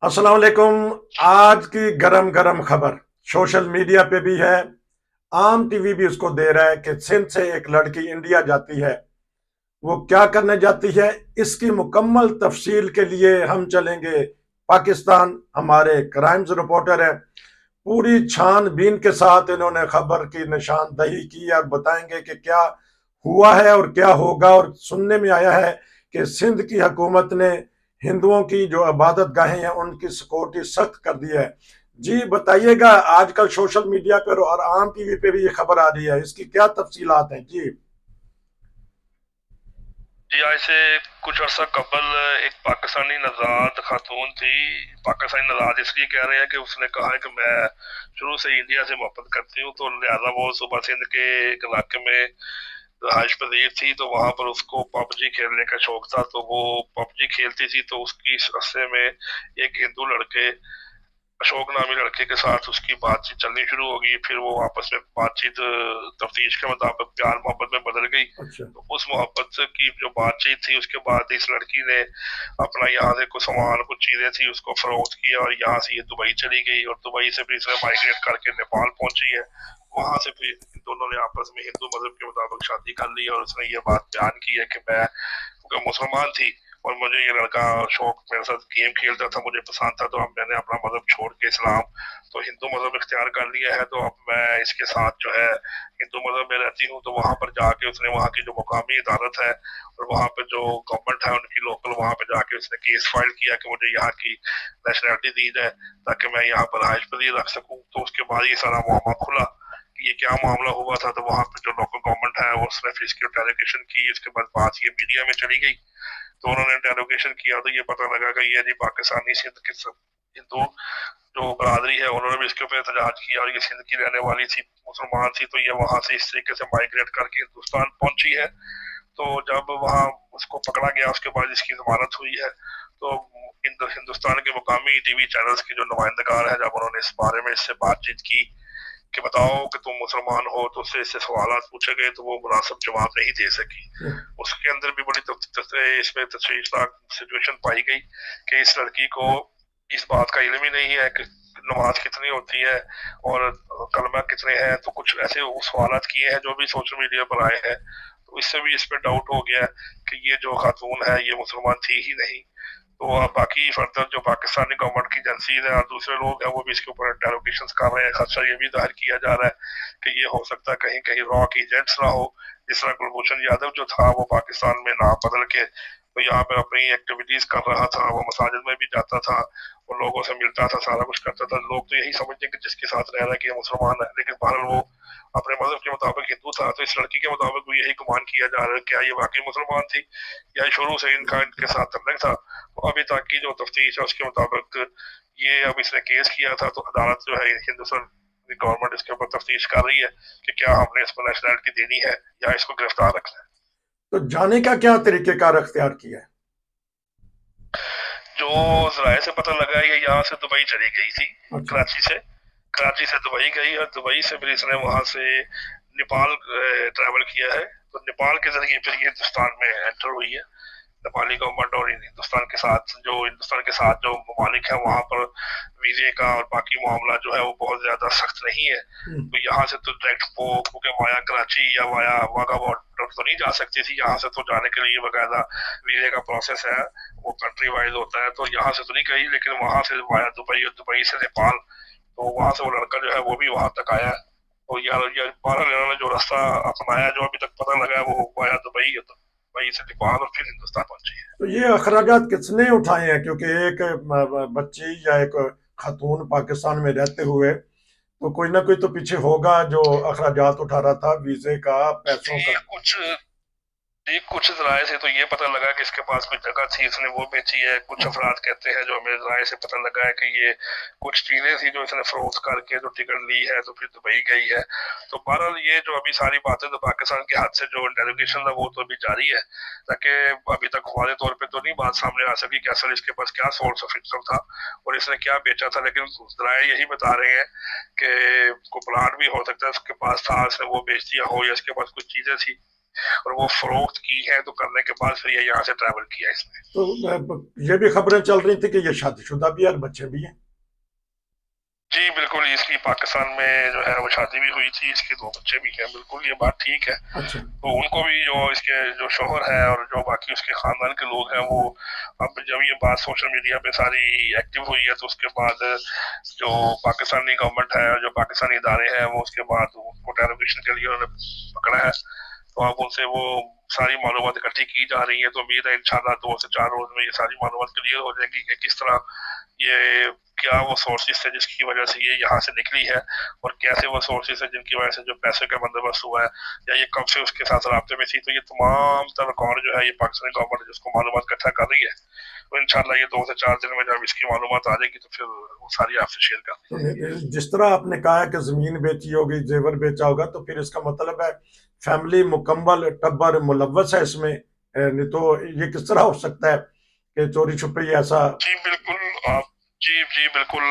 अस्सलाम वालेकुम। आज की गरम गरम खबर सोशल मीडिया पे भी है, आम टीवी भी उसको दे रहा है कि सिंध से एक लड़की इंडिया जाती है। वो क्या करने जाती है, इसकी मुकम्मल तफसील के लिए हम चलेंगे पाकिस्तान। हमारे क्राइम्स रिपोर्टर है, पूरी छानबीन के साथ इन्होंने खबर की निशानदही की और बताएंगे कि क्या हुआ है और क्या होगा। और सुनने में आया है कि सिंध की हुकूमत ने हिंदुओं की जो इबादत गाहें हैं उनकी सिक्योरिटी सख्त कर दी है। जी बताइएगा, आजकल सोशल मीडिया पर और आम टीवी पे भी ये खबर आ रही है, इसकी क्या तफसीलात हैं जी। जी, आज से कुछ अर्सा कबल एक पाकिस्तानी नज़ाद खातून थी। पाकिस्तानी नज़ाद इसलिए कह रहे हैं कि उसने कहा है कि मैं शुरू से इंडिया से मोहब्बत करती हूँ, तो लिहाजा वो सुबह सिंध के एक इलाके में रहाइश पजीर थी, तो वहां पर उसको पबजी खेलने का शौक था। तो वो पबजी खेलती थी, तो उसकी रस्ते में एक हिंदू लड़के, अशोक नामी लड़के के साथ उसकी बातचीत चलनी शुरू होगी। फिर वो आपस में बातचीत तफ्तीश के मुताबिक प्यार मोहब्बत में बदल गई। अच्छा। तो उस मोहब्बत की जो बातचीत थी, उसके बाद इस लड़की ने अपना यहाँ से कुछ सामान, कुछ चीजें थी, उसको फरोख्त किया और यहाँ से ये दुबई चली गई। और दुबई से फिर इसने माइग्रेट करके नेपाल पहुंची है। वहां से फिर इन दोनों ने आपस में हिंदू मजहब के मुताबिक शादी कर ली और उसने ये बात बयान की है कि मैं, क्योंकि मुसलमान थी और मुझे ये लड़का शौक मेरे साथ गेम खेलता था, मुझे पसंद था, तो अब मैंने अपना मजहब छोड़ के इस्लाम, तो हिंदू मजहब इख्तियार कर लिया है। तो अब मैं इसके साथ जो है हिंदू मजहब में रहती हूँ। तो वहां पर जाके उसने वहाँ की जो मुकामी अदालत है और वहाँ पे जो गवर्नमेंट है उनकी लोकल, वहां पे जाके उसने केस फाइल किया कि मुझे यहाँ की नेशनलिटी दी जाए ताकि मैं यहाँ पर रहायश पजीर रख सकूँ। तो उसके बाद ये सारा मामला खुला कि ये क्या मामला हुआ था। तो वहां पे जो लोकल गवर्नमेंट है वो उसने फिर इसकी इंटेरोगेशन की। उसके बाद बात ये मीडिया में चली गई, तो उन्होंने इंटेरोगेशन किया, तो ये पता लगा कि ये जी पाकिस्तानी सिंध के हिंदू जो बरादरी है उन्होंने भी इसके ऊपर एहतजाज किया और ये सिंध की रहने वाली थी, मुसलमान थी, तो ये वहां से इस तरीके से माइग्रेट करके हिंदुस्तान पहुंची है। तो जब वहां उसको पकड़ा गया, उसके बाद इसकी जमानत हुई है। तो हिंदुस्तान के मुकामी टीवी चैनल्स की जो नुमाइंदगार है, जब उन्होंने इस बारे में इससे बातचीत की कि बताओ कि तुम मुसलमान हो, तो उससे इससे सवाल पूछे गए, तो वो मुनासिब जवाब नहीं दे सकी। उसके अंदर भी बड़ी इसमें तशवीशनाक सिचुएशन पाई गई कि इस लड़की को इस बात का इल्म ही नहीं है कि नमाज कितनी होती है और कलमा कितने हैं। तो कुछ ऐसे सवाल किए हैं जो भी सोशल मीडिया पर आए हैं, तो इससे भी इस पर डाउट हो गया कि ये जो खातून है ये मुसलमान थी ही नहीं। तो बाकी फर्दर जो पाकिस्तानी गवर्नमेंट की एजेंसीज है और दूसरे लोग हैं वो भी इसके ऊपर इंटेरोगेशन कर रहे हैं। खदशा ये भी जाहिर किया जा रहा है कि ये हो सकता है कहीं कहीं रॉ के एजेंट्स ना हो। जिस तरह कुलभूषण यादव जो था वो पाकिस्तान में नाम बदल के तो यहाँ पे अपनी एक्टिविटीज कर रहा था, वो मसाजिद में भी जाता था और लोगों से मिलता था, सारा कुछ करता था। लोग तो यही समझते कि जिसके साथ रह रहा है कि ये मुसलमान है, लेकिन बहरहाल वो अपने मजहब के मुताबिक हिंदू था। तो इस लड़की के मुताबिक भी यही गुमान किया जा रहा है क्या ये वाकई मुसलमान थी या शुरू से इनका इनके साथ तल्लक था। तो अभी तक की जो तफ्तीश है उसके मुताबिक ये, अब इसने केस किया था तो अदालत जो है हिंदुस्तान गवर्नमेंट इसके ऊपर तफ्तीश कर रही है कि क्या हमने इसको नेशनलिटी देनी है या इसको गिरफ्तार रखना है। तो जाने का क्या तरीकेकार अख्तियार किया है? जो जराये से पता लगा ये यहाँ से दुबई चली गई थी, अच्छा। कराची से। कराची से दुबई गई और दुबई से फिर इसने वहां से नेपाल ट्रैवल किया है। तो नेपाल के जरिए फिर ये हिंदुस्तान में एंटर हुई है। नेपाली गवर्नमेंट और हिंदुस्तान के साथ जो ममालिक है वहां पर वीजे का और बाकी मामला जो है वो बहुत ज्यादा सख्त नहीं है। हम्म। तो यहाँ से तो डायरेक्ट वो क्योंकि वाया कराची या वाया वाघा बॉर्डर तो नहीं जा सकती थी, यहाँ से तो जाने के लिए बकायदा वीजे का प्रोसेस है, वो कंट्री वाइज होता है। तो यहाँ से तो नहीं गई, लेकिन वहां से वाया दुबई और दुबई से नेपाल, तो वहां से वो लड़का जो है वो भी वहां तक आया। तो यार बारह ने जो रास्ता अपनाया जो अभी तक पता लगा है वो वाया दुबई है, तो दुबई से नेपाल और फिर हिंदुस्तान पहुंची है। तो ये अखराजात किसने उठाए हैं, क्योंकि एक बच्ची या एक खातून पाकिस्तान में रहते हुए तो कोई ना कोई तो पीछे होगा जो अखराजात उठा रहा था, वीजे का, पैसों जी, का। कुछ राय से तो ये पता लगा कि इसके पास कोई जगह थी, उसने वो बेची है। कुछ अफराद कहते हैं जो हमें राय से पता लगा है कि ये कुछ चीजें थी जो इसने फरोख्त करके जो टिकट ली है तो फिर दुबई गई है। तो बहरहाल ये जो अभी सारी बातें तो पाकिस्तान के हाथ से जो इंटेरोगेशन है वो तो अभी जारी है, ताकि अभी तक वादे तौर पे तो नहीं बात सामने आ सकी कि असल इसके पास क्या सोर्स ऑफ इनकम था और इसने क्या बेचा था। लेकिन राय यही बता रहे हैं कि को प्लाट भी हो सकता है उसके पास था, इसने वो बेच दिया हो, या इसके पास कुछ चीजें थी और वो फरोख्त की है, तो करने के बाद फिर ये यहाँ से ट्रैवल किया इसने। तो ये भी खबरें चल रही थी कि ये शादीशुदा भी है और बच्चे भी हैं। जी बिल्कुल, इसकी पाकिस्तान में जो है वो शादी भी हुई थी, इसके 2 बच्चे भी हैं, बिल्कुल ये बात ठीक है। अच्छा। तो उनको भी जो इसके जो शोहर है और जो बाकी उसके खानदान के लोग हैं, वो अब जब ये बात सोशल मीडिया पे सारी एक्टिव हुई है, तो उसके बाद जो पाकिस्तानी गवर्नमेंट है और जो पाकिस्तानी इदारे हैं, वो उसके बाद उनको टेरोरिस्टेशन के लिए उन्होंने पकड़ा है। तो अब उनसे वो सारी मालूमात इकट्ठी की जा रही है। तो उम्मीद है इंशाल्लाह 2 से 4 रोज में ये सारी मालूमात क्लियर हो जाएगी कि किस तरह ये, क्या वो सोर्सेज थे जिसकी वजह से ये यहाँ से निकली है, और कैसे वो सोर्सेज है जिनकी वजह से जो पैसे का बंदोबस्त हुआ है, या ये कब से उसके साथ राब्ते में थी। तो ये तमाम तर रिकॉर्ड जो है ये पाकिस्तानी गवर्नमेंट जिसको मालूमात इकट्ठा कर रही है, तो इंशाल्लाह ये 2 से 4 दिन में जब इसकी मालूमात आ जाएगी तो फिर वो सारी आपसे शेयर कर दी जाएगी। तो जिस तरह आपने कहा है कि जमीन बेची होगी, जेवर बेचा होगा, तो फिर इसका मतलब है फैमिली मुकम्मल टब्बर मुलव्वस है इसमें। नहीं तो ये किस तरह हो सकता है कि चोरी छुपे ही ऐसा। जी बिल्कुल, आप जी जी बिल्कुल,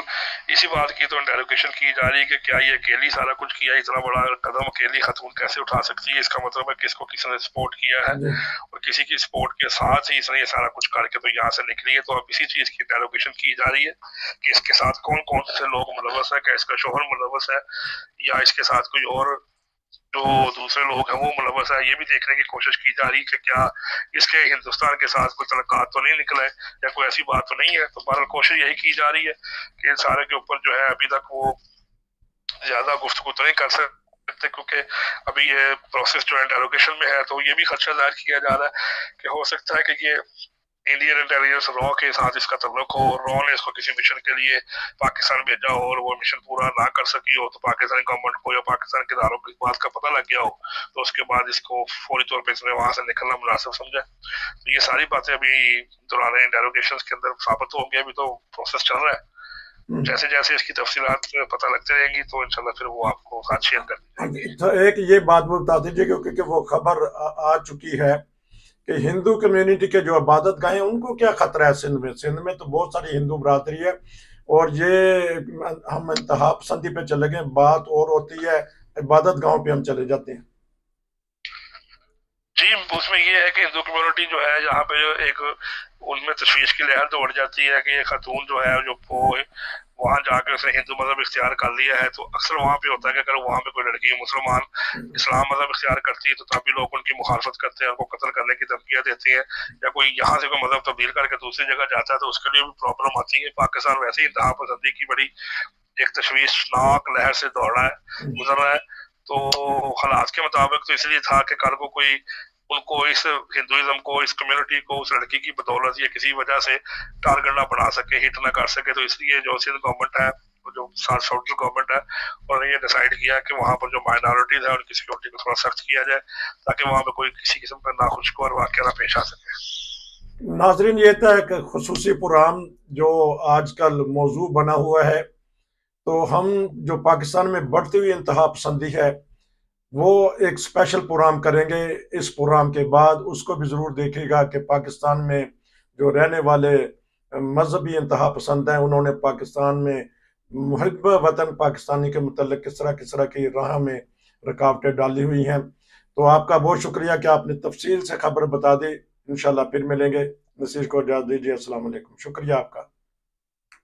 इसी बात की तो इंटेरोगेशन की जा रही है कि क्या ये अकेली सारा कुछ किया, इतना बड़ा कदम अकेली खातून कैसे उठा सकती है। इसका मतलब है कि इसको किसी ने सपोर्ट किया है, जी। और किसी की सपोर्ट के साथ ही इसने ये सारा कुछ करके तो यहाँ से निकली है। तो अब इसी चीज की इंटेरोगेशन की जा रही है कि इसके साथ कौन कौन से लोग मुलव्वस है, क्या इसका शोहर मुलव्वस है, या इसके साथ कोई और जो दूसरे लोग हैं वो मुलव्वस है। ये भी देखने की कोशिश की जा रही है कि क्या इसके हिंदुस्तान के साथ कोई तल्लुकात तो नहीं निकला है, या कोई ऐसी बात तो नहीं है। तो बहरहाल कोशिश यही की जा रही है कि सारे के ऊपर जो है अभी तक वो ज्यादा गुफ्तगू तो नहीं कर सकते, क्योंकि अभी ये प्रोसेस जो इंटेरोगेशन में है। तो ये भी खदशा जाहिर किया जा रहा है कि हो सकता है कि ये इंडियन इंटेलिजेंस रॉ के साथ इसका तल्लुक हो, और रॉ ने इसको किसी मिशन के लिए पाकिस्तान भेजा हो और वो मिशन पूरा ना कर सकी हो, तो पाकिस्तानी गवर्नमेंट को या पाकिस्तान के इदारों को इस बात का पता लग गया हो, तो उसके बाद इसको फौरी तौर पर इसने वहां से निकलना मुनासिब समझा। तो ये सारी बातें अभी दौरान इंटेरोगेशन के अंदर साबित होंगी। अभी तो प्रोसेस चल रहा है, जैसे जैसे इसकी तफसीलात पता लगती रहेंगी तो इंशाल्लाह फिर वो आपको साथ शेयर कर दी जाएंगी। तो एक ये बात वो बता दीजिए, क्योंकि वो खबर आ चुकी है कि हिंदू कम्युनिटी के जो इबादत गाहें उनको क्या खतरा है सिंध में। सिंध में तो बहुत सारी हिंदू बरादरी है, और ये हम इंतहा पसंदी पे चले गए, बात और होती है, इबादत गाहों पे हम चले जाते हैं। जी, उसमें ये है कि हिंदू कम्युनिटी जो है यहाँ पे जो एक उनमें तशवीश की लहर दौड़ जाती है कि ये खातून जो है जो वो वहां जाकर उसने हिंदू मजहब इख्तियार कर लिया है। तो अक्सर वहां पे होता है कि अगर वहां पे कोई लड़की मुसलमान इस्लाम मजहब इख्तियार करती है, तो तभी लोग उनकी मुखालफत करते हैं, उनको कत्ल करने की धमकियां देते हैं। या कोई यहाँ से कोई मजहब तब्दील करके दूसरी जगह जाता है तो उसके लिए भी प्रॉब्लम आती है। पाकिस्तान वैसे ही इंतहा पसंदी की बड़ी एक तशवीशनाक लहर से दौड़ रहा है, गुजर रहा है। तो हालात के मुताबिक तो इसलिए था कि कल को कोई उनको इस हिंदुइज्म को, इस कम्युनिटी को उस लड़की की बदौलत या किसी वजह से टारगेट ना बना सके, हिट ना कर सके। तो इसलिए जो सिंध गवर्नमेंट है, जो सेंट्रल गवर्नमेंट है, उन्होंने ये डिसाइड किया कि वहां पर जो माइनॉरिटीज है उनकी सिक्योरिटी को थोड़ा सख्त किया जाए, ताकि वहां पर कोई किसी किस्म का नाखुशगवार वाकया ना पेश आ सके। नाजरीन, ये तो एक खुसूसी प्रोग्राम जो आजकल मौजू बना हुआ है। तो हम जो पाकिस्तान में बढ़ती हुई इंतहा पसंदी है, वो एक स्पेशल प्रोग्राम करेंगे। इस प्रोग्राम के बाद उसको भी ज़रूर देखिएगा कि पाकिस्तान में जो रहने वाले मजहबी इंतहा पसंद हैं, उन्होंने पाकिस्तान में मुहिब वतन पाकिस्तानी के मतलब किस तरह की राह में रुकावटें डाली हुई हैं। तो आपका बहुत शुक्रिया कि आपने तफसील से खबर बता दी। इंशाल्लाह फिर मिलेंगे। नसीर को इजाज़त दीजिए। अस्सलाम वालेकुम। शुक्रिया आपका।